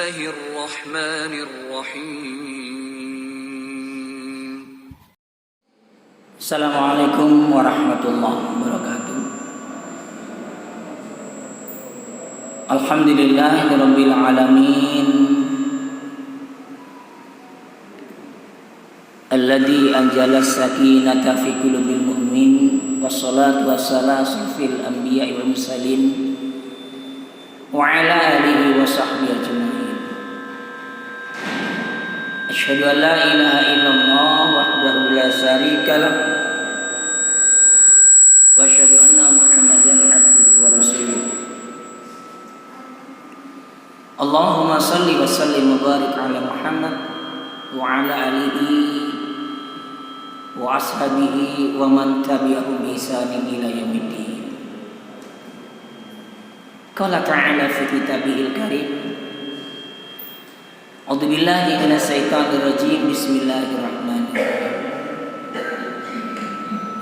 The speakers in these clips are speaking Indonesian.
الله الرحمن الرحيم. Assalamualaikum warahmatullahi wabarakatuh. Alhamdulillahirabbil alamin. Alladzi anzala as-sakinata fi qulubil mu'min wassalatu wassalamu fil anbiya'i wal mursalin wa ala alihi wa sahbihi ajma'in. Asyhadu an la ilaha illallah wahdahu la syarika lah wa asyhadu anna Muhammadan abduhu wa rasuluh. Allahumma shalli wa sallim wa barik ala Muhammad wa ala alihi wa ashabihi wa man tabi'ahum bi ihsanin ila yaumiddin. Qala ta'ala fi kitabihil karim. A'udzu billahi minasyaitonir rajim. Bismillahirrahmanirrahim.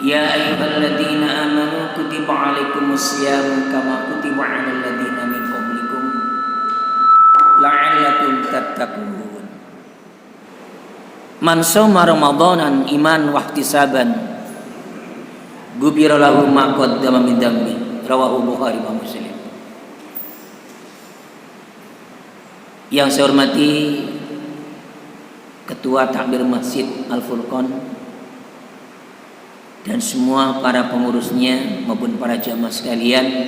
Ya ayyuhalladzina amanu kutiba 'alaikumus syamu kama kutiba 'alal ladzina min qablikum la'allakum tattaqun. Man shoma ramadanan iman wa ihtisaban ghufira lahu ma qaddama min dhanbi. Rawahu Bukhari wa Muslim. Yang saya hormati Ketua Takmir Masjid Al-Furqan dan semua para pengurusnya maupun para jamaah sekalian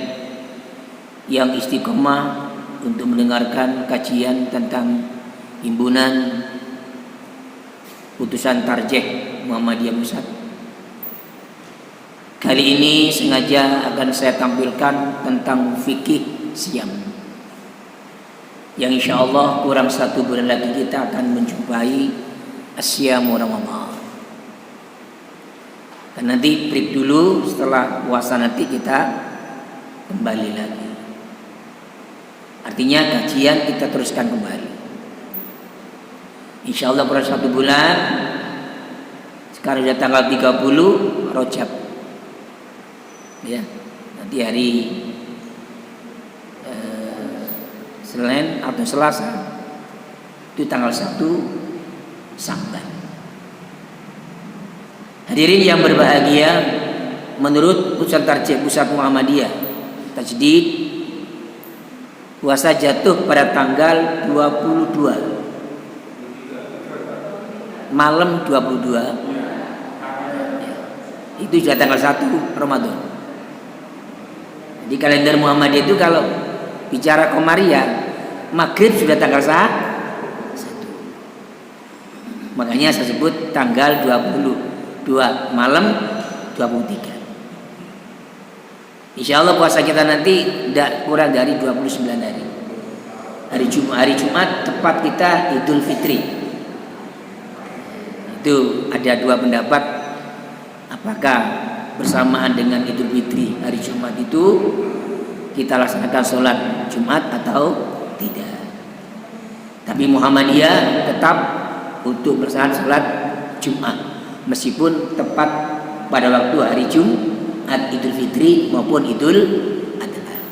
yang istiqomah untuk mendengarkan kajian tentang himpunan putusan tarjih Muhammadiyah Pusat. Kali ini sengaja akan saya tampilkan tentang fikih siam, yang insya Allah kurang 1 bulan lagi kita akan menjumpai asyamu Ramadan. Dan nanti break dulu, setelah puasa nanti kita kembali lagi. Artinya kajian kita teruskan kembali. Insya Allah kurang 1 bulan. Sekarang sudah tanggal 30 Rajab. Ya, nanti hari Senin atau Selasa itu tanggal 1 Sya'ban. Hadirin yang berbahagia, menurut putusan tarjih Pusat Muhammadiyah Tajdid, puasa jatuh pada tanggal 22 malam 22 ya, itu sudah tanggal 1 Ramadan. Di kalender Muhammadiyah itu kalau bicara Komariah, maghrib sudah tanggal 1. Makanya saya sebut tanggal 22 malam 23. Insya Allah puasa kita nanti tidak kurang dari 29 hari. Hari Jumat tepat kita Idul Fitri. Itu ada 2 pendapat, apakah bersamaan dengan Idul Fitri hari Jumat itu kita laksanakan sholat Jumat atau tidak. Tapi Muhammadiyah tetap untuk bersalat sholat Jumat meskipun tepat pada waktu hari Jumat Idul Fitri maupun Idul Adha.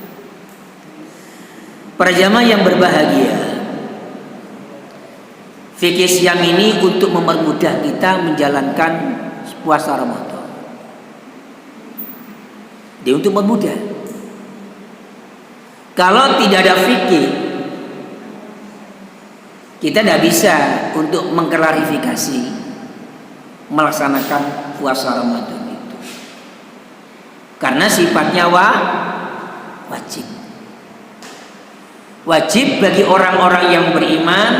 Para jamaah yang berbahagia, fikih siam ini untuk mempermudah kita menjalankan puasa Ramadan. Dia untuk mempermudah. Kalau tidak ada fikih, kita tidak bisa untuk mengklarifikasi melaksanakan puasa Ramadan itu. Karena sifatnya wajib. Wajib bagi orang-orang yang beriman,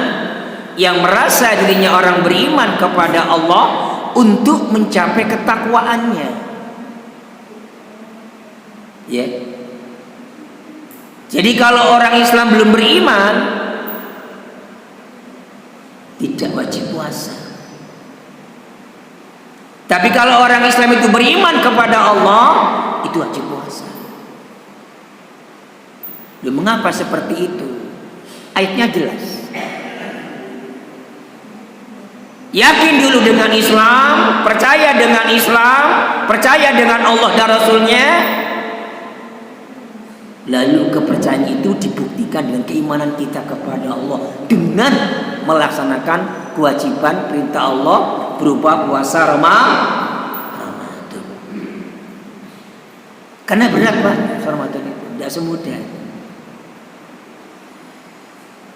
yang merasa dirinya orang beriman kepada Allah untuk mencapai ketakwaannya. Ya. Jadi kalau orang Islam belum beriman, tidak wajib puasa. Tapi kalau orang Islam itu beriman kepada Allah, itu wajib puasa. Loh, mengapa seperti itu? Ayatnya jelas. Yakin dulu dengan Islam, percaya dengan Islam, percaya dengan Allah dan Rasulnya, Lalu kepercayaan itu dibuktikan dengan keimanan kita kepada Allah dengan melaksanakan kewajiban perintah Allah berupa puasa Ramadan. Karena berat Pak, Ramadan itu tidak semudah.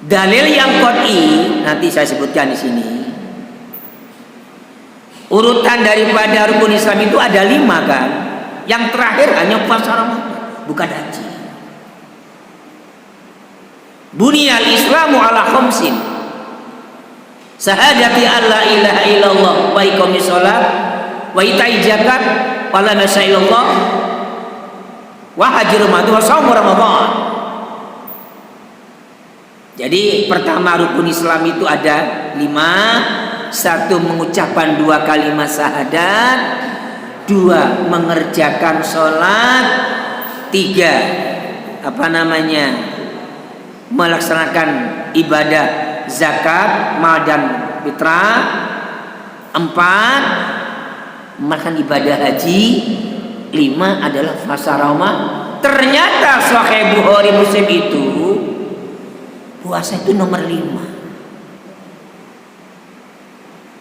Dalil yang qat'i nanti saya sebutkan di sini. Urutan daripada rukun Islam itu ada 5 kan. Yang terakhir hanya puasa Ramadan, bukan haji. Buniyal Islamu ala khamsin. Syahadati alla ilaha illallah wa iqamis shalah wa ita'i zakat wa la ilaha illallah wa hajjul Ramadan wa shaum Ramadan. Jadi pertama rukun Islam itu ada 5. 1 mengucapkan 2 kalimat syahadat, 2 mengerjakan sholat, 3 melaksanakan ibadah zakat, mal dan fitrah, 4 melakukan ibadah haji, 5 adalah puasa Ramadan. Ternyata Sahih Bukhari Muslim itu puasa itu nomor 5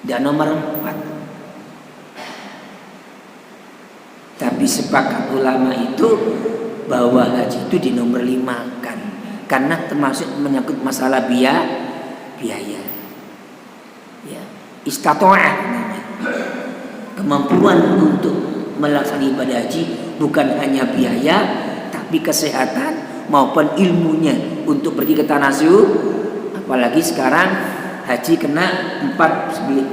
dan nomor 4. Tapi sepakat ulama itu bahwa haji itu di nomor 5 kan, karena termasuk menyangkut masalah biaya. Ya, istato'ah namanya. Kemampuan untuk melaksanakan ibadah haji bukan hanya biaya, tapi kesehatan maupun ilmunya untuk pergi ke tanah suci. Apalagi sekarang haji kena 49,1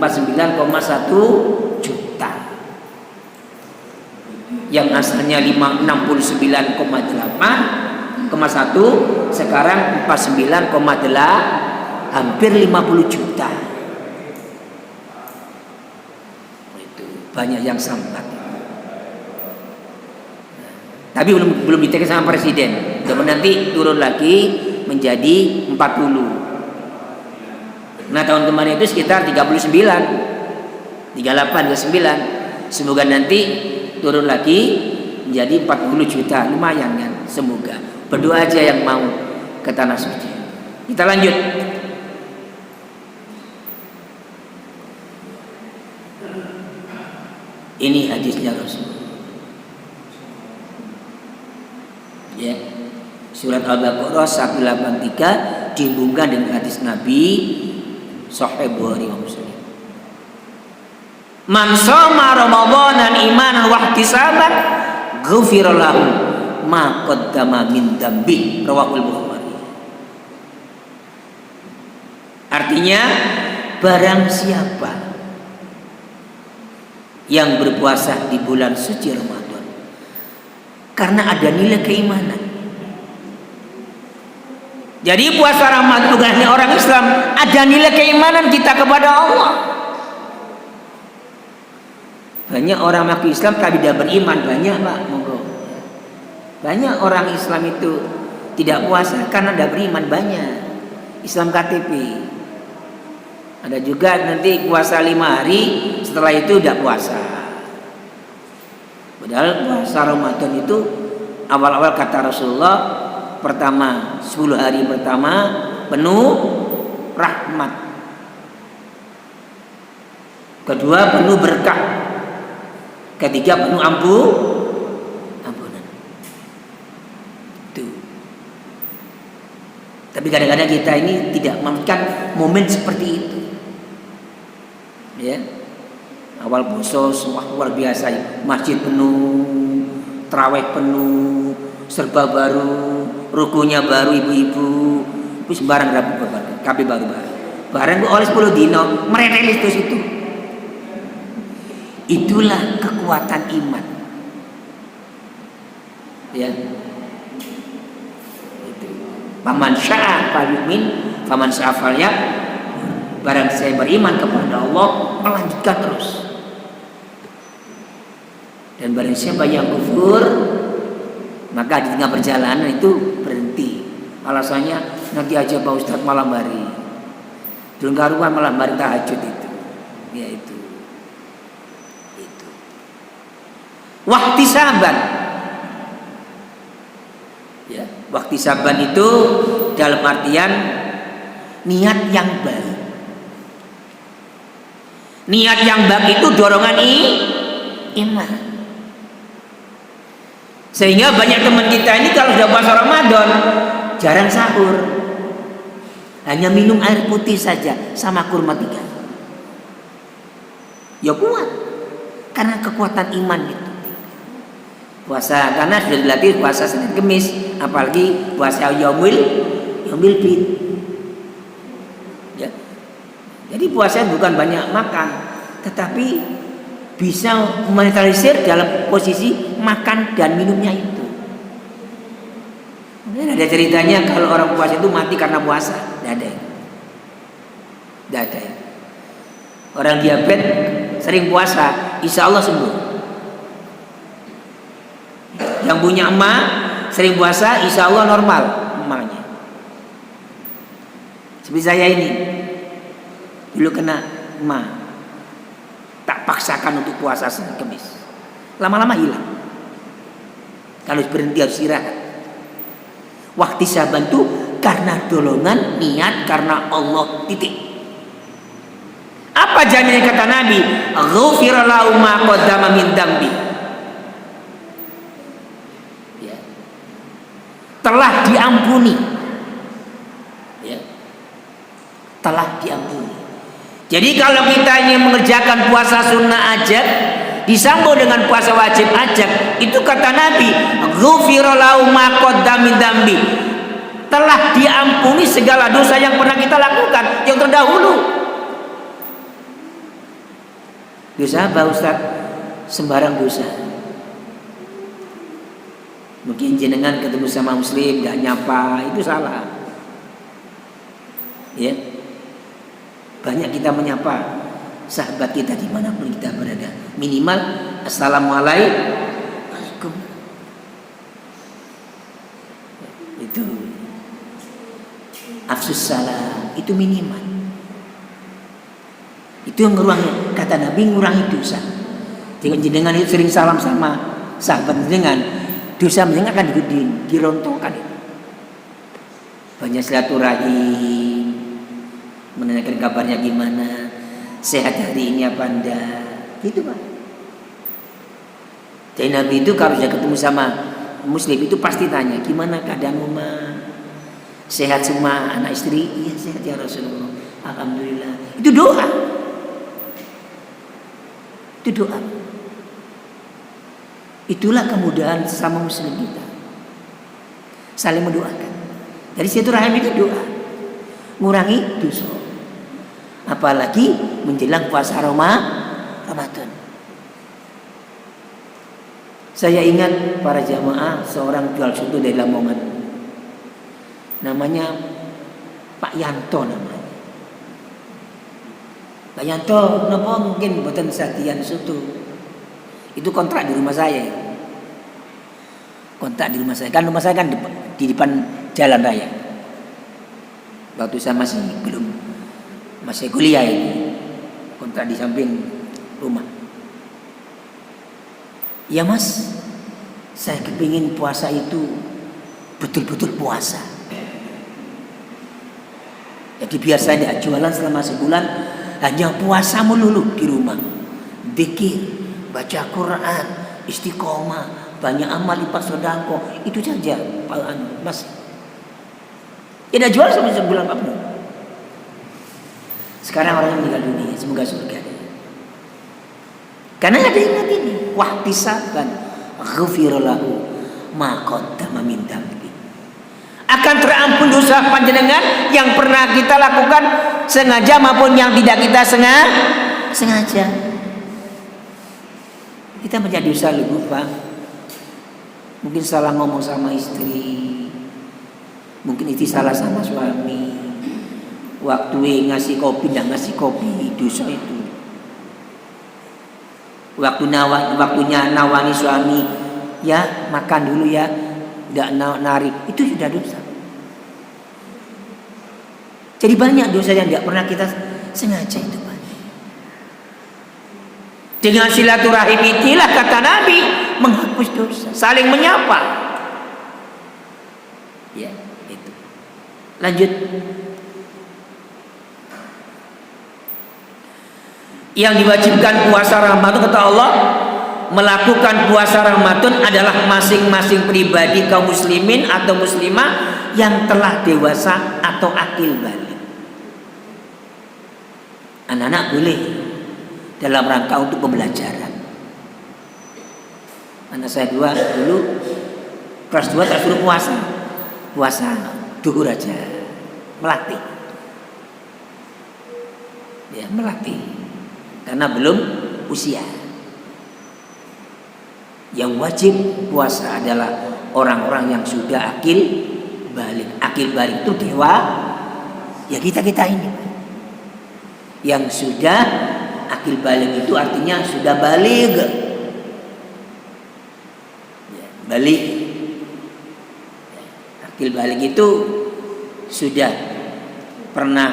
juta. Yang asalnya 69,1 sekarang 49,8, hampir 50 juta. Itu banyak yang sambat. Tapi belum ditekan sama presiden. Kemudian nanti turun lagi menjadi 40. Nah tahun kemarin itu sekitar 39, 38, 39. Semoga nanti turun lagi menjadi 40 juta. Lumayan kan, semoga. Berdoa aja yang mau ke tanah suci. Kita lanjut. Ini hadisnya Rasul. Ya. Surat Al-Baqarah 183 dihubungkan dengan hadis Nabi Sahih Bukhari Muslim. Man shoma Ramadanan imanan wa ihtisaban ghufira lahu ma qaddama min dambi, rawahul Bukhari. Artinya barang siapa yang berpuasa di bulan suci Ramadan karena ada nilai keimanan. Jadi puasa Ramadan bukan hanya orang Islam, ada nilai keimanan kita kepada Allah. Banyak orang mengaku Islam tapi tidak beriman, banyak Pak, monggo. Banyak orang Islam itu tidak puasa karena tidak beriman, banyak. Islam KTP. Ada juga nanti puasa 5 hari, setelah itu tidak puasa. Padahal puasa Ramadan itu awal-awal kata Rasulullah, pertama 10 hari pertama penuh rahmat, kedua penuh berkah, ketiga penuh ampunan. Tuh. Tapi kadang-kadang kita ini tidak menemukan momen seperti itu. Ya, awal puasa wah luar biasa, masjid penuh, tarawih penuh, serba baru, rukunya baru, ibu-ibu, terus barang kabeh baru-baru. Barang oleh 10 dino merenelis terus itu. Itulah kekuatan iman. Ya. Itu. Faman syaa falyumin, faman syaa falyakfur. Barang saya beriman kepada Allah, melanjutkan terus. Dan barang siapa yang kufur, maka di tengah perjalanan itu berhenti. Alasannya nanti aja Pak Ustadz malam hari. Belum karuan malam hari tahajud itu. Ya itu. Wahtisaban. Ya. Wahtisaban itu dalam artian niat yang baik. Niat yang baik itu dorongan iman. Sehingga banyak teman kita ini kalau sudah puasa Ramadan jarang sahur, hanya minum air putih saja sama kurma 3. Ya kuat, karena kekuatan iman itu. Puasa karena sudah dilatih puasa Senin Kemis, apalagi puasa Yaumil Bid. Ya. Jadi puasa bukan banyak makan, tetapi bisa menetralisir dalam posisi makan dan minumnya itu. Dan ada ceritanya kalau orang puasa itu mati karena puasa, tidak ada. Orang diabetes sering puasa, insya Allah sembuh. Yang punya emak sering puasa, insya Allah normal emaknya. Seperti saya ini, dulu kena emak, tak paksakan untuk puasa Senin Kemis, lama-lama hilang. Kalau berhenti harus istirahat. Wahtisaban itu karena dorongan niat karena Allah, titik. Apa jaminan kata Nabi? Ghufira lahu ma qaddama min dambi. Ya. Telah diampuni. Ya. Telah diampuni. Jadi kalau kita ingin mengerjakan puasa sunnah ajab disambung dengan puasa wajib ajab, itu kata Nabi, ghufira lahu ma qaddama min dambi. Telah diampuni segala dosa yang pernah kita lakukan yang terdahulu. Dosa apa Ustaz? Sembarang dosa. Mungkin jenengan ketemu sama muslim gak nyapa, itu salah. Ya. Banyak kita menyapa sahabat kita dimanapun kita berada. Minimal assalamualaikum. Itu afsus salam, itu minimal. Itu yang ngurangi, kata Nabi, ngurangi dosa. Jika jenengan itu sering salam sama sahabat jenengan, dosa jenengan akan dirontokkan. Banyak silaturahim, menanyakan kabarnya gimana, sehat hari ini apa enggak, gitu Pak. Jadi Nabi itu kalau sudah ketemu sama muslim itu pasti tanya, gimana keadaanmu Ma? Sehat semua anak istri? Iya sehat ya Rasulullah, alhamdulillah. Itu doa. Itu doa. Itulah kemudahan sesama muslim kita, saling mendoakan. Dari situ rahim itu doa, ngurangi dosa. Apalagi menjelang puasa Ramadan. Saya ingat para jamaah, seorang jual soto dari Lamongan, namanya Pak Yanto namanya. Pak Yanto, napa mungkin buatan satian soto. Itu kontrak di rumah saya. Kontrak di rumah saya. Kan rumah saya kan di depan jalan raya. Waktu saya masih kuliah ini. Kontrak di samping rumah. Ya Mas, saya kepingin puasa itu betul-betul puasa. Jadi biar saya tidak jualan selama sebulan, hanya puasa melulu di rumah, zikir, baca Quran, istiqomah, banyak amal lipat sedekah, itu saja Pak Mas. Tidak jual sampai sebulan Pak. Sekarang orang yang meninggal dunia, semoga surga. Karena ada ingat ini, wahtisaban, ghufira lahu ma qaddama min dambi. Akan terampun dosa panjenengan yang pernah kita lakukan sengaja maupun yang tidak kita sengaja. Kita menjadi dosa lupa. Mungkin salah ngomong sama istri, mungkin istri salah sama suami. Waktu ngasih kopi tidak ngasih kopi, dosa itu. Waktunya nawani suami, ya makan dulu ya, tidak narik, itu sudah dosa. Jadi banyak dosa yang tidak pernah kita sengaja itu Pak. Dengan silaturahim inilah kata Nabi menghapus dosa, saling menyapa. Lanjut. Yang diwajibkan puasa Ramadan kata Allah, melakukan puasa Ramadan adalah masing-masing pribadi kaum muslimin atau muslimah yang telah dewasa atau akil balik. Anak-anak boleh dalam rangka untuk pembelajaran. Anak saya dulu kelas 2 tak suruh puasa duhur aja, melatih ya, melatih karena belum usia. Yang wajib puasa adalah orang-orang yang sudah akil balik. Akil balik itu dewa, ya kita ini yang sudah akil balik itu artinya sudah balik ya, balik. Akil balik itu sudah pernah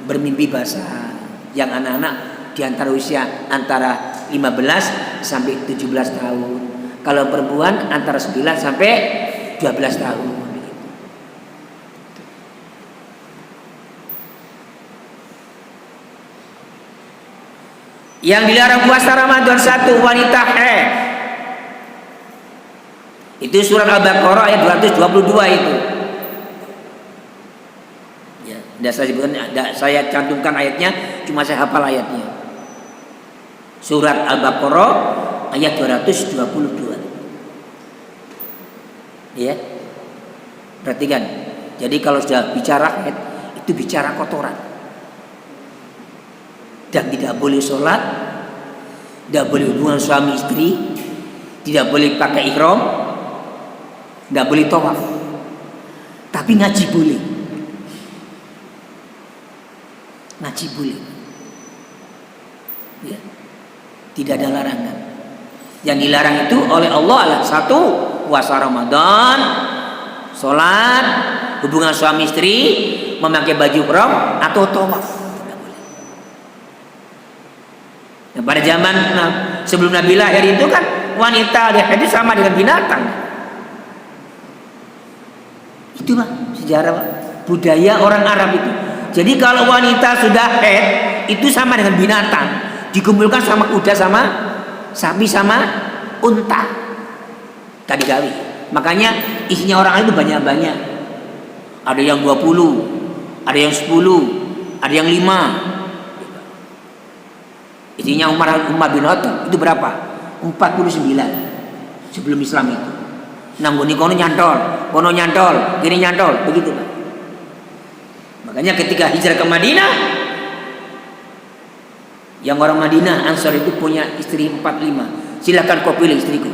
bermimpi basah. Yang anak-anak di antara usia antara 15 sampai 17 tahun. Kalau perempuan antara 9 sampai 12 tahun. Yang dilarang puasa Ramadan 1, wanita haid. Itu surat Al-Baqarah ayat 222 itu. Ya, saya cantumkan ayatnya, cuma saya hafal ayatnya. Surat Al-Baqarah ayat 222. Ya. Perhatikan. Jadi kalau sudah bicara haid, itu bicara kotoran. Dan tidak boleh sholat, tidak boleh hubungan suami istri, tidak boleh pakai ihram, tidak boleh tawaf. Tapi ngaji boleh. Ngaji boleh. Ya. Tidak ada larangan. Yang dilarang itu oleh Allah adalah 1, puasa Ramadan, sholat, hubungan suami istri, memakai baju ihram atau tawaf. Nah, pada zaman sebelum Nabi lahir itu kan wanita haid itu sama dengan binatang. Itu Pak, sejarah Pak, budaya orang Arab itu. Jadi kalau wanita sudah haid itu sama dengan binatang, dikumpulkan sama kuda, sama sapi, sama unta. Tadi kali. Makanya isinya orang itu banyak-banyak. Ada yang 20, ada yang 10, ada yang 5. Isinya Umar bin Khattab itu berapa? 49 sebelum Islam itu. Nangguni kono nyantol, kiri nyantol, begitu Pak. Makanya ketika hijrah ke Madinah, yang orang Madinah Ansar itu punya istri 45. Silakan kau pilih istriku.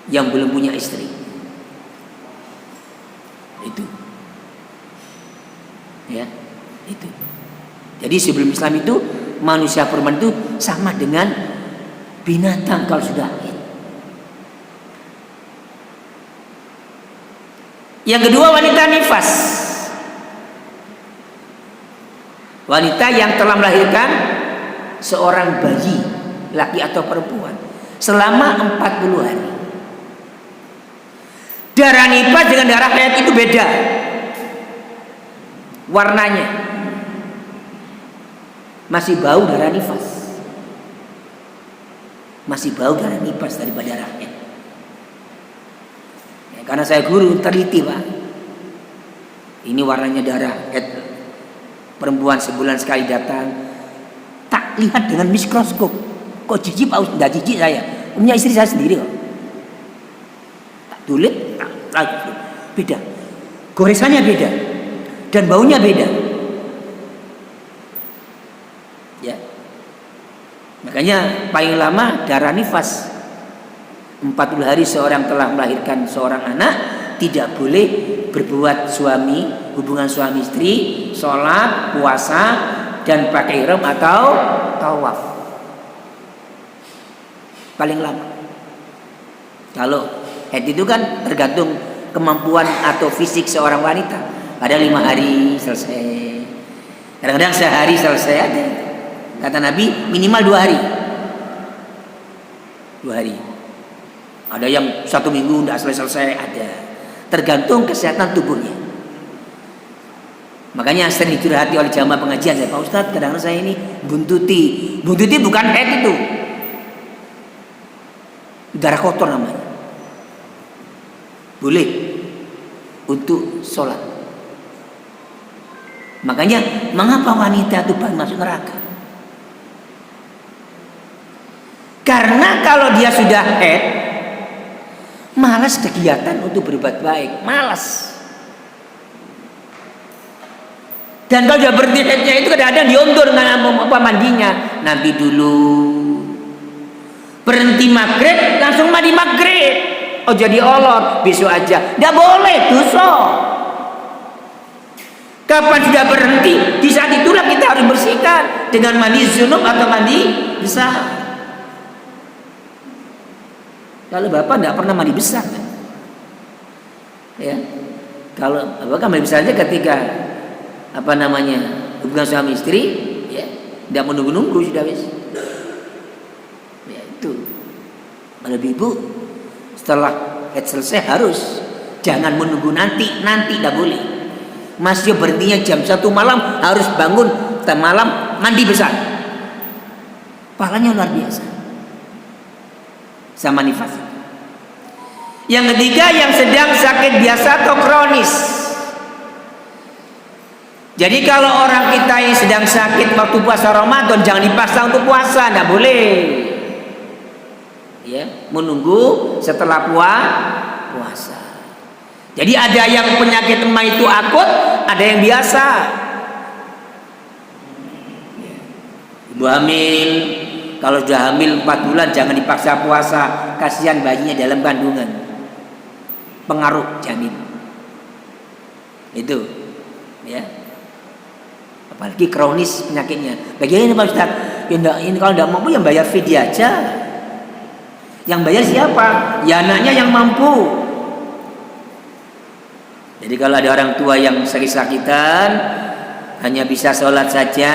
Yang belum punya istri. Itu. Ya, itu. Jadi sebelum Islam itu manusia perempuan itu sama dengan binatang kalau sudah haid. Yang kedua, wanita nifas. Wanita yang telah melahirkan seorang bayi, laki atau perempuan, selama 40 hari. Darah nifas dengan darah haid itu beda warnanya. Masih bau darah nifas. Masih bau darah nifas daripada darah haid. Ya, karena saya guru teliti Pak. Ini warnanya darah haid. Perempuan sebulan sekali datang, tak lihat dengan mikroskop. Kok jijik Pak? Tidak jijik saya. Punya istri saya sendiri kok. Tak tulis, tak beda. Goresannya beda dan baunya beda. Ya. Makanya paling lama darah nifas 40 hari seorang telah melahirkan seorang anak, tidak boleh berbuat hubungan suami istri, sholat, puasa, dan pakai ihram atau tawaf. Paling lama. Kalau haid itu kan tergantung kemampuan atau fisik seorang wanita. Ada 5 hari selesai. Kadang-kadang sehari selesai ada. Kata Nabi minimal 2 hari. 2 hari. Ada yang 1 minggu tidak selesai ada. Tergantung kesehatan tubuhnya. Makanya sering dicurhati oleh jamaah pengajian, ya Pak Ustadz, kadang-kadang saya ini buntuti bukan haid itu, darah kotor namanya, boleh untuk sholat. Makanya mengapa wanita itu masuk neraka? Karena kalau dia sudah haid, malas kegiatan untuk berbuat baik, malas. Dan kalau dia berhenti haidnya itu kadang-kadang diundur dengan mandinya, nanti dulu. Berhenti maghrib langsung mandi maghrib. Oh jadi olor, besok aja. Tidak boleh, dosa. Kapan sudah berhenti, di saat itulah kita harus bersihkan dengan mandi junub atau mandi besar. Kalau bapak tidak pernah mandi besar kan? Ya, kalau bapak mandi besar aja ketika hubungan suami istri, ya, tidak menunggu-nunggu sudah wis. Ya itu. Kalau ibu setelah haid selesai harus, jangan menunggu nanti tidak boleh. Masih berhentinya jam 1 malam harus bangun malam mandi besar. Pahalanya luar biasa. Sama nifas. Yang ketiga, yang sedang sakit biasa atau kronis. Jadi kalau orang kita yang sedang sakit waktu puasa Ramadan, jangan dipaksa untuk puasa, tidak boleh. Ya, menunggu setelah puasa. Jadi ada yang penyakit emah itu akut, ada yang biasa. Ibu hamil, kalau sudah hamil 4 bulan jangan dipaksa puasa, kasihan bayinya dalam kandungan, pengaruh janin. Itu, ya. Apalagi kronis penyakitnya. Bagaimana Pak Ustaz? Ini kalau tidak mampu yang bayar fidyah aja. Yang bayar siapa? Ya anaknya yang mampu. Jadi kalau ada orang tua yang sakit-sakitan, hanya bisa sholat saja,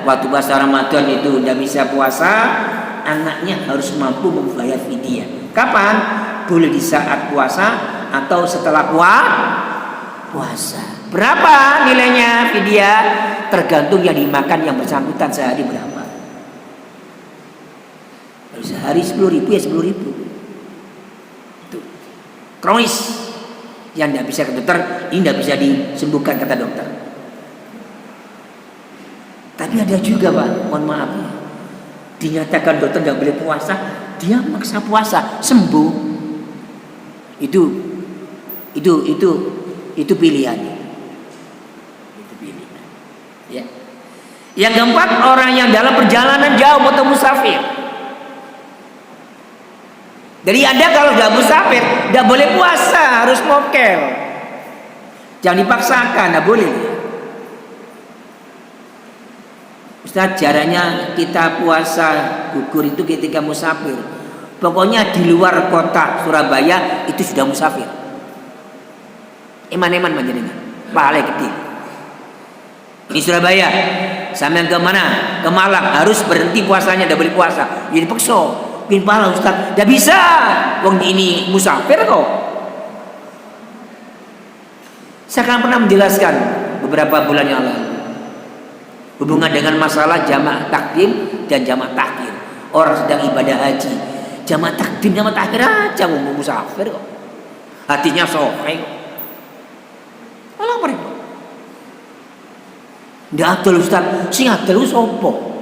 waktu puasa Ramadan itu tidak bisa puasa, anaknya harus mampu membayar fidyah. Kapan? Boleh di saat puasa atau setelah puasa. Berapa nilainya fidyah? Tergantung yang dimakan yang bersangkutan sehari berapa. Kalau sehari 10.000 ya 10.000. Itu kronis yang tidak bisa ke dokter, ini tidak bisa disembuhkan kata dokter. Tapi ada juga Pak, mohon maaf ya, dinyatakan dokter tidak boleh puasa, dia maksa puasa, sembuh. Itu pilihan. Ya. Yang keempat, orang yang dalam perjalanan jauh atau musafir. Jadi Anda kalau sudah musafir, tidak boleh puasa, harus mokel. Jangan dipaksakan, tidak boleh. Ustaz, caranya kita puasa gugur itu ketika musafir. Pokoknya di luar kota Surabaya itu sudah musafir. Eman-eman panjenengan, paling gede. Ini Surabaya, sampai ke mana? Ke Malang, harus berhenti puasanya, tidak boleh puasa. Jadi paksa. Pin pahala Ustaz, tidak bisa. Wong ini musafir kok. Saya akan pernah menjelaskan beberapa bulan yang lalu hubungan dengan masalah jamaah takdim dan jamaah takhir. Orang sedang ibadah haji, jamaah takdim, jamaah takhir aja mau musafir kok. Hatinya soheng. Alah mereka. Ndak adil Ustaz, sing adil sapa?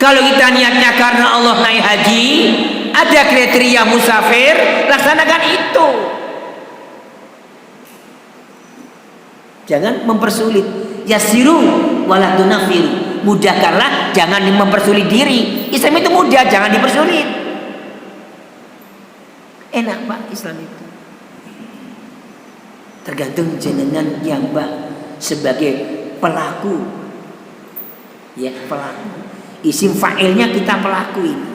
Kalau kita niatnya karena Allah naik haji, ada kriteria musafir, laksanakan itu. Jangan mempersulit. Yasiru wala tunafiru. Mudahkanlah, jangan mempersulit diri. Islam itu mudah, jangan dipersulit. Enak Pak Islam itu. Tergantung jenengan yang Mbak sebagai pelaku. Ya, pelaku. Isim fa'ilnya kita pelaku ini.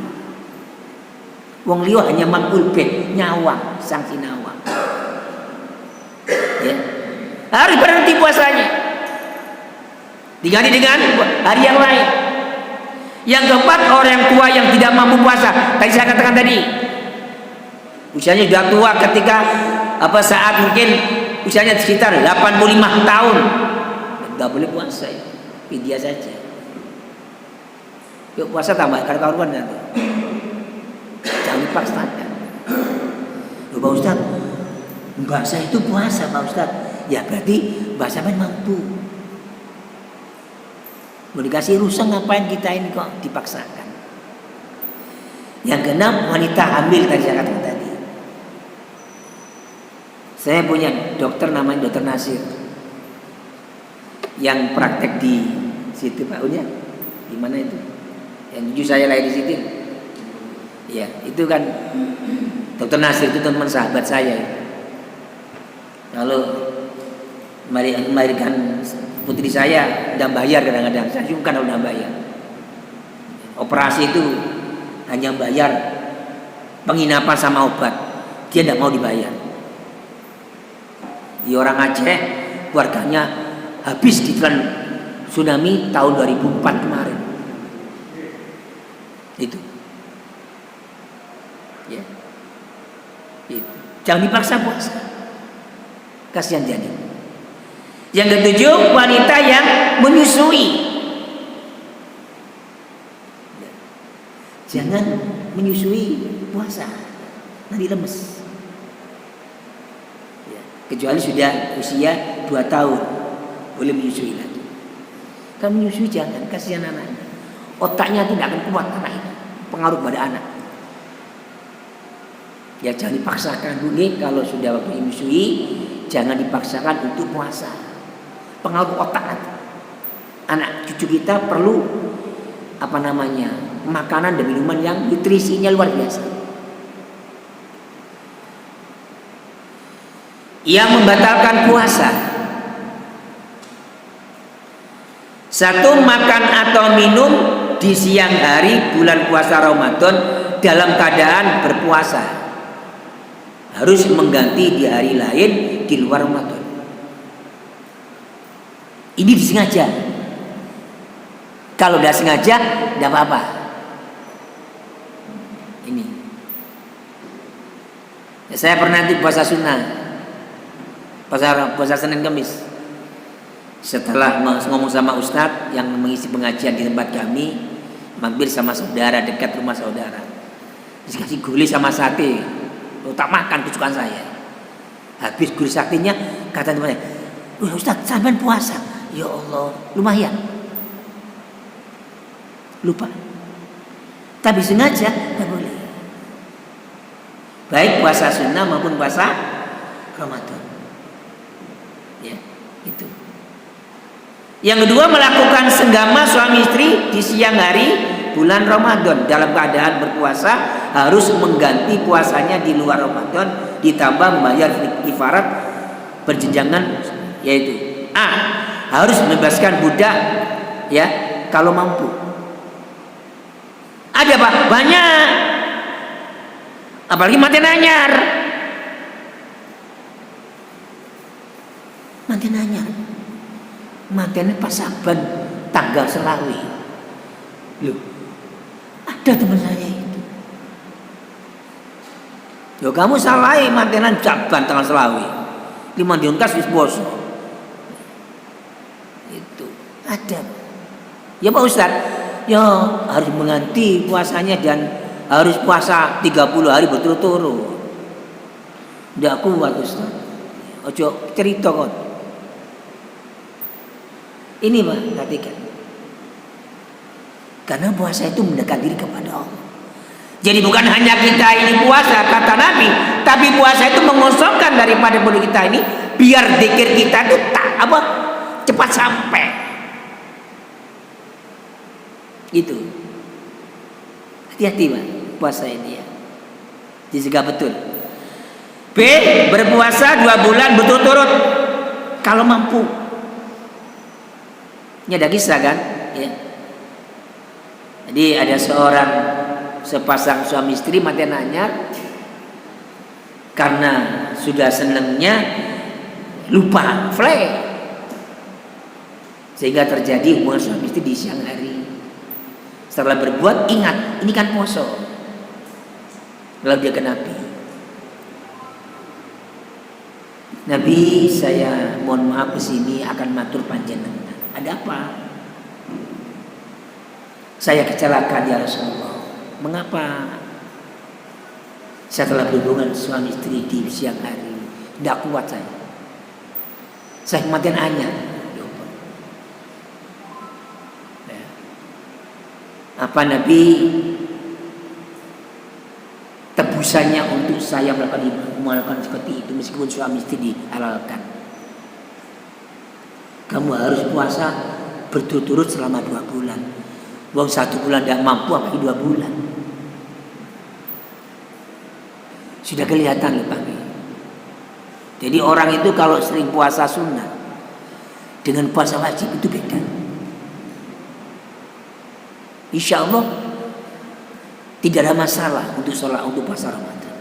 Wong liya hanya maf'ul bih, nyawang, sang sinawang. Ya. Harus berhenti puasanya. Diganti dengan hari yang lain. Yang keempat, orang tua yang tidak mampu puasa. Tadi saya katakan tadi, usianya sudah tua ketika saat mungkin usianya sekitar 85 tahun, nggak boleh puasa ya, fidyah saja. Yuk puasa tambah karuan nanti. Jangan dipaksakan. Loh Pak Ustaz, bahasa itu puasa Pak Ustaz. Ya berarti bahasa mampu. Mau dikasih rusak ngapain kita ini kok dipaksakan. Yang keenam, wanita hamil tadi saya katakan tadi. Saya punya dokter namanya Dokter Nasir yang praktek di situ Pak Unya. Di mana itu? Yang jujur saya lahir di situ. Ya, itu kan Dokter Nasir itu teman sahabat saya. Kalau melahirkan putri saya udah bayar kadang-kadang, saya sungkan kalau udah bayar. Operasi itu hanya bayar penginapan sama obat, dia tidak mau dibayar. Di orang Aceh, keluarganya habis di tsunami tahun 2004 kemarin. Itu, ya, itu. Jangan dipaksa puasa, kasihan jadi. Yang ketujuh, wanita yang menyusui. Jangan menyusui puasa, nanti lemes. Ya, kecuali sudah usia 2 tahun, boleh menyusui lagi. Kalau menyusui jangan, kasihan anaknya. Otaknya tidak akan kuat anak itu, pengaruh pada anak. Ya jangan dipaksakan dulu kalau sudah waktu menyusui, jangan dipaksakan untuk puasa. Pengaruh otak nanti. Anak cucu kita perlu makanan dan minuman yang nutrisinya luar biasa. Yang membatalkan puasa, satu, makan atau minum di siang hari bulan puasa Ramadan dalam keadaan berpuasa, harus mengganti di hari lain di luar Ramadan. Ini disengaja. Kalau tidak sengaja, tidak apa-apa. Ini. Ya, saya pernah nanti puasa sunnah, puasa Senin Kamis. Setelah ngomong sama Ustadz yang mengisi pengajian di tempat kami, mampir sama saudara dekat rumah saudara. Dikasih gulai sama sate. Tak makan kesukaan saya. Habis gulai satenya, kata temannya, Ustadz sampean puasa. Ya Allah, lumayan. Lupa. Tapi sengaja tak boleh. Baik puasa sunnah maupun puasa Ramadan. Ya, itu. Yang kedua, melakukan senggama suami istri di siang hari bulan Ramadan dalam keadaan berpuasa, harus mengganti puasanya di luar Ramadan, ditambah membayar kifarat berjenjangan, yaitu A, harus membebaskan budak ya kalau mampu. Ada Pak, banyak. Apalagi manten anyar. Manten anyar. Mantennya pas Saban tanggal selawi. Loh, ada teman saya itu. Loh, kamu salah mantenan Saban tanggal selawi. 5 diungkas wis bos. Itu ada. Ya Pak Ustaz, ya harus mengganti puasanya dan harus puasa 30 hari berturut-turut. Tidak kuat Ustaz. Ojo cerita kok. Ini Pak, perhatikan. Karena puasa itu mendekat diri kepada Allah. Jadi bukan hanya kita ini puasa kata Nabi, tapi puasa itu mengosongkan daripada budi kita ini, biar zikir kita itu cepat sampai. Itu. Hati-hati Pak, puasa ini ya. Dijaga betul. B, berpuasa 2 bulan berturut-turut kalau mampu. Ini ada kisah kan? Ya. Jadi ada sepasang suami istri manten anyar, karena sudah senangnya lupa fly, sehingga terjadi hubungan suami istri di siang hari. Setelah berbuat ingat, ini kan poso, lalu dia genapi. Nabi, saya mohon maaf kesini akan matur panjenengan. Ada apa? Saya kecelakaan ya Rasulullah. Mengapa? Saya telah berhubungan suami istri di siang hari. Tidak kuat saya. Saya kematian anyar. Apa Nabi tebusannya untuk saya melakukan seperti itu meskipun suami istri dihalalkan? Kamu harus puasa berturut-turut selama 2 bulan. Wong 1 bulan tidak mampu, apalagi 2 bulan. Sudah kelihatan Pak. Jadi orang itu kalau sering puasa sunnah dengan puasa wajib itu beda. Insya Allah tidak ada masalah untuk sholat, untuk puasa Ramadan.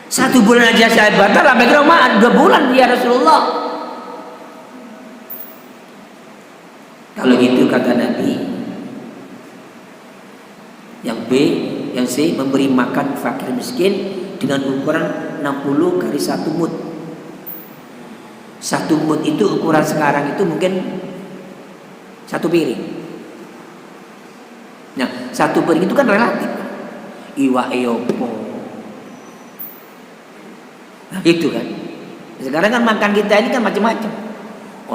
1 bulan aja saya batal, sampai ke Ramadan 2 bulan ya Rasulullah. Kalau gitu kata Nabi, yang B, yang C memberi makan fakir miskin dengan ukuran 60 kali 1 mud. 1 mud itu ukuran sekarang itu mungkin 1 piring. Nah, 1 piring itu kan relatif. Iwa eopo. Nah, itu kan. Sekarang kan makan kita ini kan macam-macam.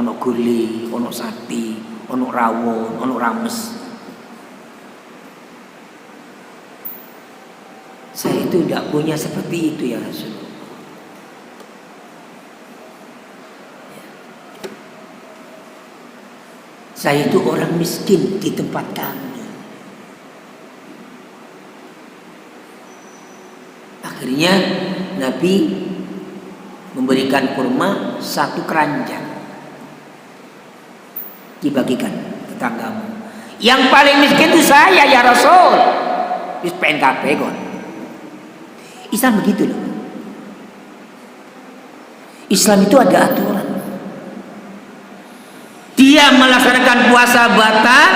Ono gulai, ono sate, ono rawon, ono rames. Saya itu tidak punya seperti itu ya Rasulullah. Saya itu orang miskin di tempat kami. Akhirnya Nabi memberikan kurma 1 keranjang, dibagikan tetanggamu. Yang paling miskin itu saya ya Rasul. Wis PNKP kon. Islam begitu loh. Islam itu ada aturan. Dia melaksanakan puasa batal,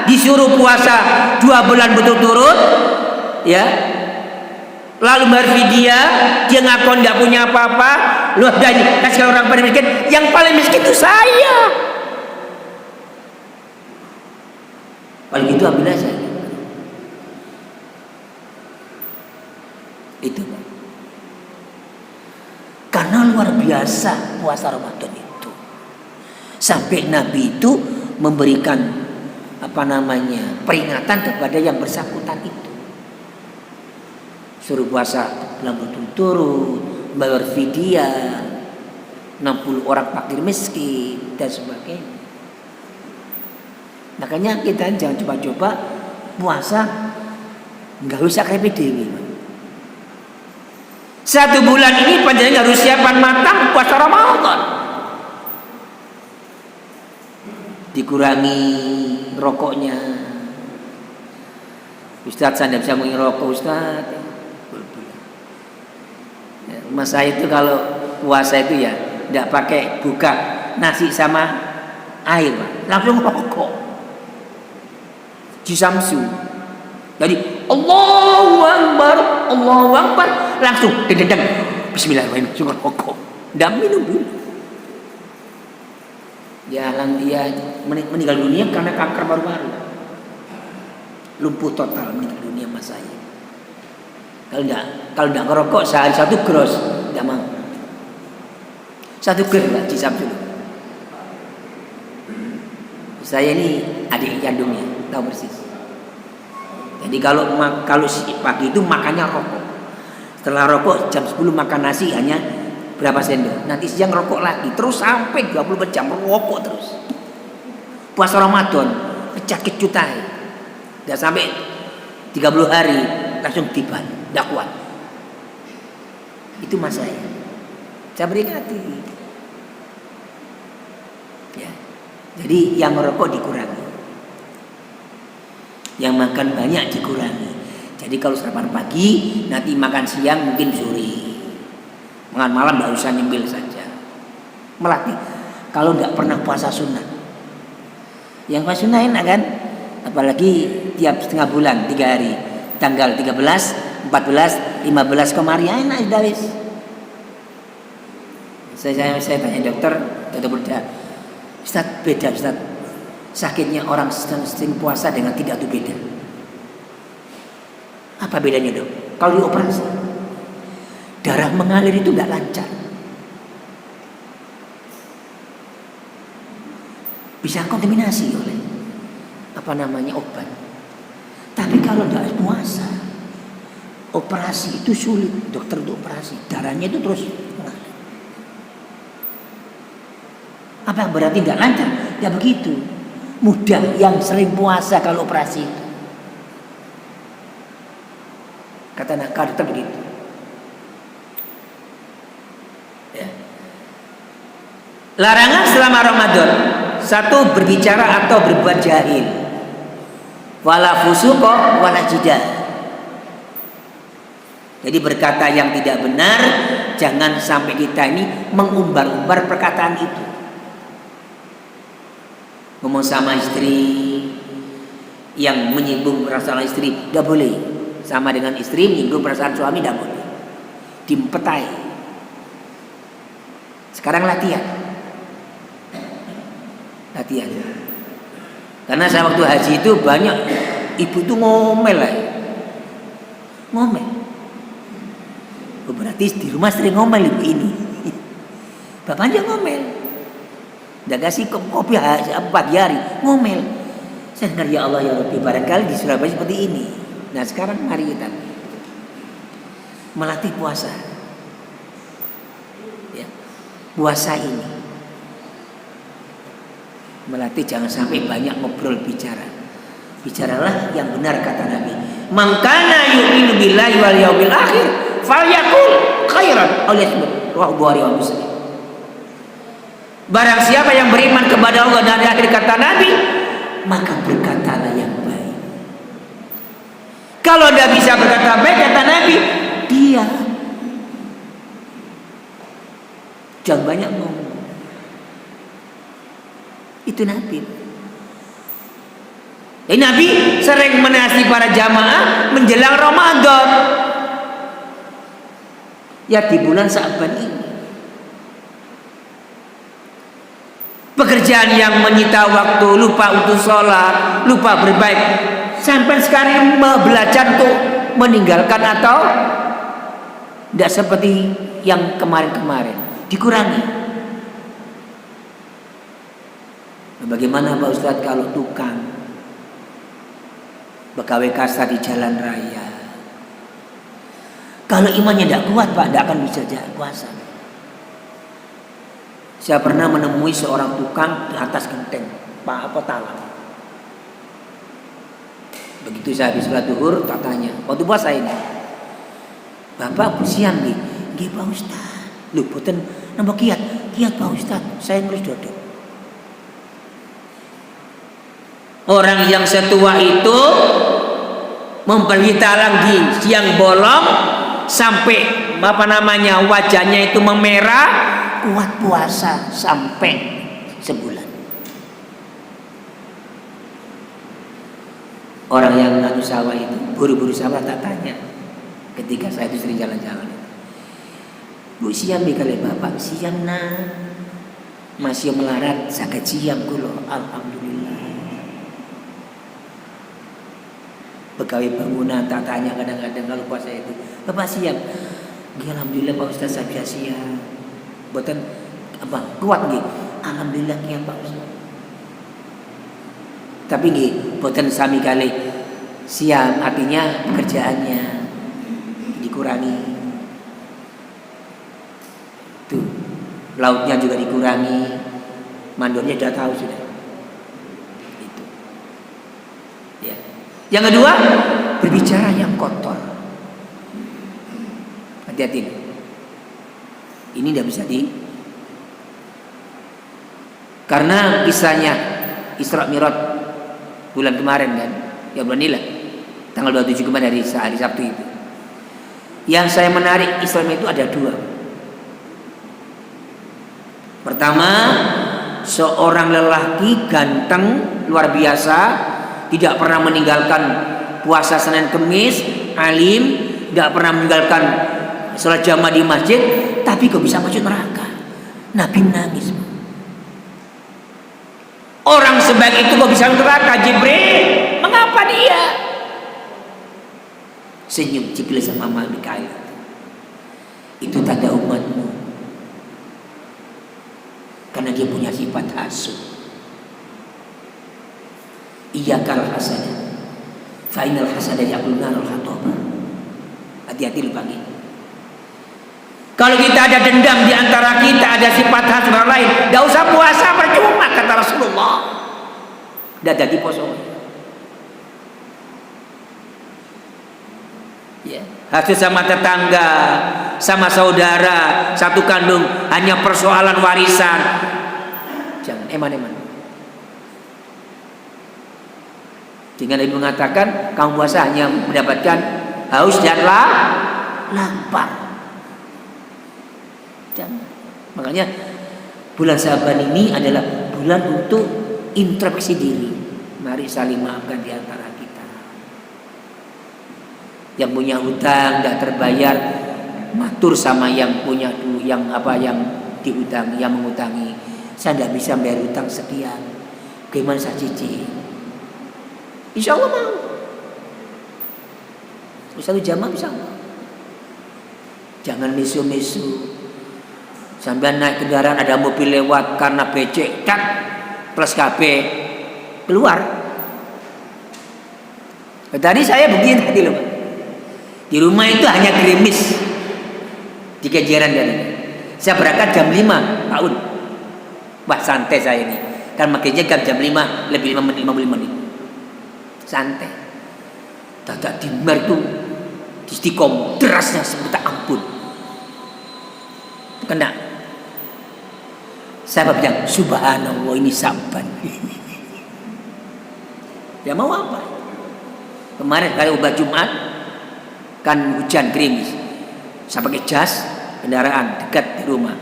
disuruh puasa 2 bulan berturut-turut, ya. Lalu berfidyah, dia ngaku tidak punya apa-apa, lu dan kasih orang paling miskin. Yang paling miskin itu saya. Kalau gitu ambil aja. Itu Pak. Karena luar biasa puasa Ramadan itu. Sampai Nabi itu memberikan peringatan kepada yang bersangkutan itu. Suruh puasa bulan berturut-turut, bayar fidyah, 60 orang fakir miskin dan sebagainya. Makanya kita jangan coba-coba puasa nggak usah kayak dewi. 1 bulan ini panjenengan harus siapkan matang puasa Ramadan. Dikurangi rokoknya. Ustadz, saya tidak bisa mengerokok Ustadz. Mas saya itu kalau puasa itu ya tidak pakai buka nasi sama air, langsung rokok. Jisamsu. Jadi Allahu Akbar langsung dendeng. Bismillahirrahmanirrahim, langsung rokok. Tidak minum dulu. Dia meninggal dunia karena kanker paru-paru. Lumpuh total meninggal dunia mas saya. Kalau tidak ngerokok sehari 1 gros, tidak mau. 1 gros lah disamsu. Saya ini adik kandungnya, tahu persis. Jadi kalau pagi itu makannya rokok. Setelah rokok jam 10 makan nasi hanya berapa sendok. Nanti siang rokok lagi, terus sampai 24 jam rokok terus. Puasa Ramadan pecah kecutai. Enggak sampai 30 hari langsung tiba, enggak kuat. Itu mas saya. Saya beringati. Ya. Jadi yang merokok dikurangi. Yang makan banyak dikurangi. Jadi kalau sarapan pagi, nanti makan siang mungkin sore. Makan malam tidak usah nyemil saja. Melatih. Kalau tidak pernah puasa sunnah. Yang puasa sunnah enak kan? Apalagi tiap setengah bulan 3 hari. Tanggal 13, 14, 15 kemarin enak sudah wis. Saya tanya dokter bedah. Ustaz, beda Ustaz. Sakitnya orang sering puasa dengan tidak itu beda. Apa bedanya dok? Kalau dioperasi, darah mengalir itu nggak lancar. Bisa kontaminasi oleh obat. Tapi kalau tidak puasa, operasi itu sulit. Dokter untuk operasi, darahnya itu terus mengalir. Apa berarti tidak lancar? Ya begitu. Mudah yang sering puasa kalau operasi itu. Kata dokter begitu. Ya. Larangan selama Ramadan. Satu, berbicara atau berbuat jahil. Wala fusuqa wala jidal. Jadi berkata yang tidak benar, jangan sampai kita ini mengumbar-umbar perkataan itu. Ngomong sama istri yang menyinggung perasaan istri, tidak boleh. Sama dengan istri menyinggung perasaan suami, tidak boleh. Dimpetai. Sekarang latihan. Karena saya waktu haji itu banyak ibu itu ngomel lah. Ngomel. Berarti di rumah sering ngomel ibu ini. Bapaknya ngomel. Udah kasih kopi pagi hari ngomel. Saya dengar, ya Allah ya Rabbi, barangkali di Surabaya seperti ini. Nah sekarang mari kita melatih puasa. Ya. Puasa ini melatih jangan sampai banyak ngobrol bicara. Bicaralah yang benar kata Nabi. Man kana yu'minu billahi wal yaumil akhir falyaqul khairan aw liyasmut. Rawahu Bukhari wa Muslim. Barang siapa yang beriman kepada Allah dan hari akhir kata Nabi, maka berkatalah yang baik. Kalau tidak bisa berkata baik kata Nabi, diam. Jangan banyak ngomong. Itu Nabi. Jadi Nabi sering menasihati para jamaah menjelang Ramadan. Ya di bulan Sa'ban ini. Pekerjaan yang menyita waktu, lupa untuk sholat, lupa berbaik. Sampai sekarang belajar untuk meninggalkan atau tidak seperti yang kemarin-kemarin. Dikurangi. Bagaimana Pak Ustadz kalau tukang pegawai kasar di jalan raya? Kalau imannya tidak kuat Pak, tidak akan bisa puasa. Saya pernah menemui seorang tukang di atas genteng, Pak apa talang. Begitu saya habis sholat zuhur, tak tanya, waktu puasa ini, Bapak bersiam nih, nggih Pak Ustadz. Lho, boten nambah kiat Pak Ustadz, saya nulis dodok. Orang yang setua itu membeli talang di siang bolong sampai wajahnya itu memerah, kuat puasa sampai sebulan. Orang yang ngadu sawah itu, buru-buru sawah tak tanya. Ketika saya itu sering jalan-jalan, Bu siam kali Bapak, siam nah masih melarat, sakit siam kulo, alhamdulillah. Pegawai bangunan tak tanya kadang-kadang kalau puasa itu, Bapak siap? Alhamdulillah Pak Ustaz saya siap. Buatan apa? Kuat nggih? Alhamdulillah kian Pak Ustaz. Tapi nggih, buatan sami kali siap artinya pekerjaannya dikurangi. Tuh, lautnya juga dikurangi. Mandornya sudah tahu sudah. Yang kedua, berbicara yang kotor. Hati-hati. Ini tidak bisa karena kisahnya Isra Mi'raj bulan kemarin kan, ya bulan inilah, tanggal 27 kemarin hari Sabtu itu. Yang saya menarik Islam itu ada dua. Pertama, seorang lelaki ganteng luar biasa, tidak pernah meninggalkan puasa Senin Kemis, alim, tidak pernah meninggalkan sholat jamaah di masjid, tapi kok bisa masuk neraka? Nabi nangis. Orang sebaik itu kok bisa neraka, Jibril? Mengapa dia? Senyum Jibril sama Mikail. Itu tanda umatmu. Karena dia punya sifat hasud. Iyakal hasadah. Fa'inal hasadah yaqulun al khataba. Hati-hati lu pagi. Kalau kita ada dendam di antara kita, ada sifat hasud orang lain, enggak usah puasa, percuma kata Rasulullah. Enggak jadi poso. Ya, hasud sama tetangga, sama saudara, satu kandung, hanya persoalan warisan. Jangan eman-eman. Dengan Nabi mengatakan, kamu puasa hanya mendapatkan haus dan lapar. Jangan. Makanya bulan Syaban ini adalah bulan untuk introspeksi diri. Mari saling maafkan di antara kita. Yang punya hutang tidak terbayar, matur sama yang punya yang dihutangi, yang mengutangi. Saya tidak bisa bayar hutang sekian. Bagaimana saya cicil? Insya Allah mau. Satu jamaah bisa mau. Jangan mesu-mesu. Sampai naik kendaraan ada mobil lewat karena becek cat plus KB keluar. Tadi saya begini tadi loh. Di rumah itu hanya gerimis di kejaran dari. Saya berangkat jam 5 tahun. Wah santai saya ini. Kan makanya jam 5 lebih 55 menit. Santai. Dadak dimer tuh di Istiqom derasnya sebuta ampun. Kena. Saya bilang subhanallah ini Saban. Ya mau apa? Kemarin kali obat Jumat kan hujan gerimis. Saya pakai jas kendaraan dekat di rumah.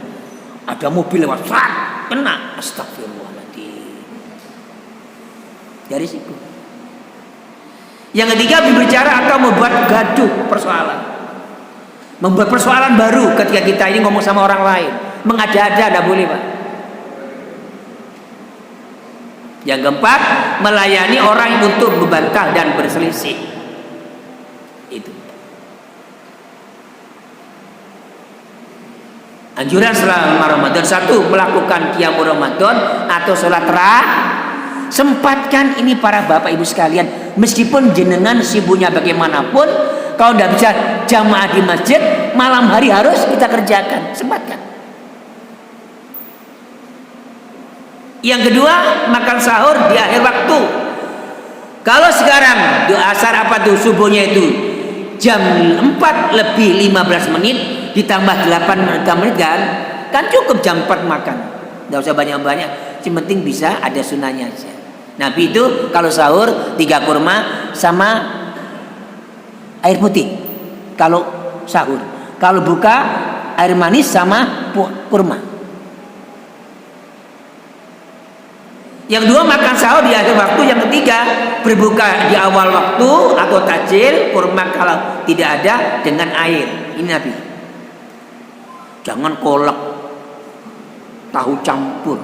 Ada mobil lewat, kena. Astagfirullahaladzim. Dari situ. Yang ketiga berbicara atau membuat gaduh persoalan. Membuat persoalan baru ketika kita ini ngomong sama orang lain. Mengada-ada tidak boleh, Pak. Yang keempat, melayani orang untuk membantah dan berselisih. Itu. Anjuran selama Ramadan, satu, melakukan qiyamul Ramadan atau sholat sempatkan ini para bapak ibu sekalian, meskipun jenengan sibuknya bagaimanapun, kalau tidak bisa jamaah di masjid, malam hari harus kita kerjakan, sempatkan. Yang kedua, makan sahur di akhir waktu. Kalau sekarang doa asar apa tuh subuhnya itu jam 4 lebih 15 menit ditambah 8 menit kan cukup jam 4 makan. Tidak usah banyak-banyak, yang penting bisa ada sunahnya aja. Nabi itu kalau sahur 3 kurma sama air putih. Kalau sahur, kalau buka air manis sama kurma. Yang dua makan sahur di akhir waktu. Yang ketiga berbuka di awal waktu atau tajil kurma kalau tidak ada dengan air. Ini Nabi. Jangan kolak, tahu campur,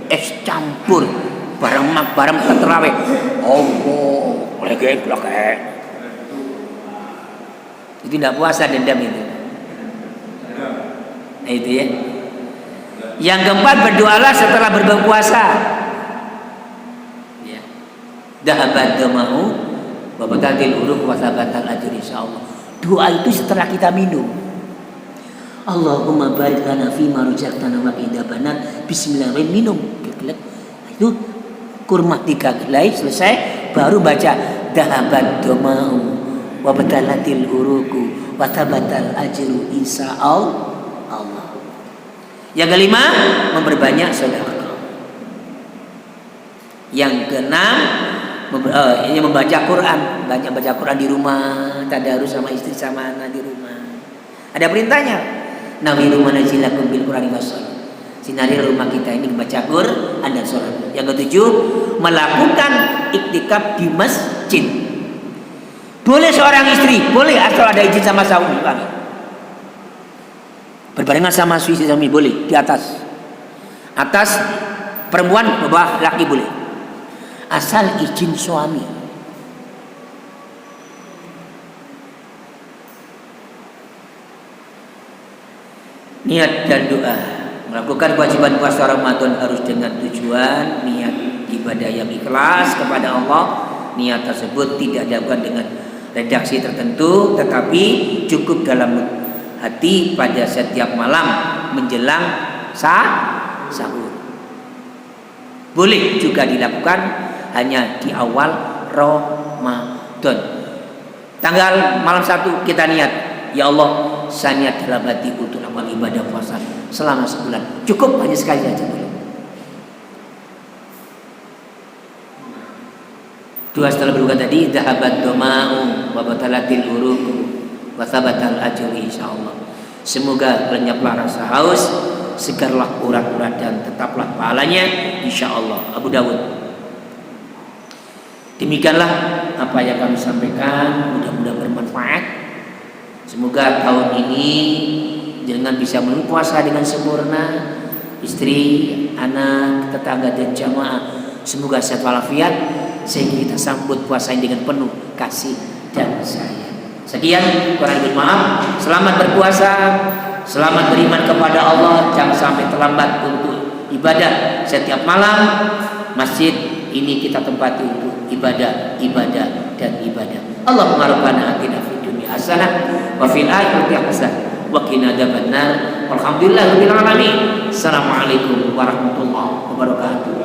es campur, barang terawih. Oh, lagi. Itu tidak puasa, dendam itu. Nah, itu ya. Yang keempat, berdoalah setelah berpuasa. Dahabat dama'u wa batatil uruq wa sabatal ajr insyaallah. Doa itu setelah kita minum. Allahumma barik lana fi ma razaqtana wa qina adzabannar. Bismillahirrahmanirrahim, minum. Itu kurma 3 helai selesai baru baca dahabat dama'u wa batalatil uruq wa sabatal ajru insyaallah. Yang kelima, memperbanyak sedekah. Yang keenam, ini membaca Quran, banyak baca Quran di rumah, tadarus sama istri sama anak di rumah. Ada perintahnya. Nawiru manazilakum bil Qur'ani wassalam. Sinari rumah kita ini membaca Quran dan sholat. Yang ketujuh, melakukan iktikaf di masjid. Boleh seorang istri, boleh asal ada izin sama suami. Berbarengan sama istri suami boleh di atas. Atas perempuan bawah laki boleh, asal izin suami. Niat dan doa. Melakukan kewajiban puasa Ramadan harus dengan tujuan niat ibadah yang ikhlas kepada Allah. Niat tersebut tidak dilakukan dengan redaksi tertentu, tetapi cukup dalam hati pada setiap malam menjelang sahur. Boleh juga dilakukan hanya di awal Ramadan. Tanggal malam 1 kita niat, ya Allah, saya niat dalam hati untuk amal ibadah puasa selama sebulan. Cukup hanya sekali saja boleh. Dua setelah berbuka tadi, dhahabat doma'u wa batalatil uruku wa thabatal ajru insyaallah. Semoga lenyaplah rasa haus, segarlah urat-urat dan tetaplah pahalanya insyaallah. Abu Dawud. Demikianlah apa yang kami sampaikan, mudah-mudahan bermanfaat. Semoga tahun ini dengan bisa memenuhi puasa dengan sempurna, istri, anak, tetangga dan jamaah semoga sehat walafiat, sehingga kita sambut puasa ini dengan penuh kasih dan sayang. Sekian, kurang lebih maaf. Selamat berpuasa, selamat beriman kepada Allah. Jangan sampai terlambat untuk ibadah setiap malam. Masjid ini kita tempati untuk ibadah, dan ibadah. Allahumma rabbana atina fid dunya hasanah wa fil akhirati hasanah wa qina adzabannar. Walhamdulillahirabbil alamin. Assalamualaikum warahmatullahi wabarakatuh.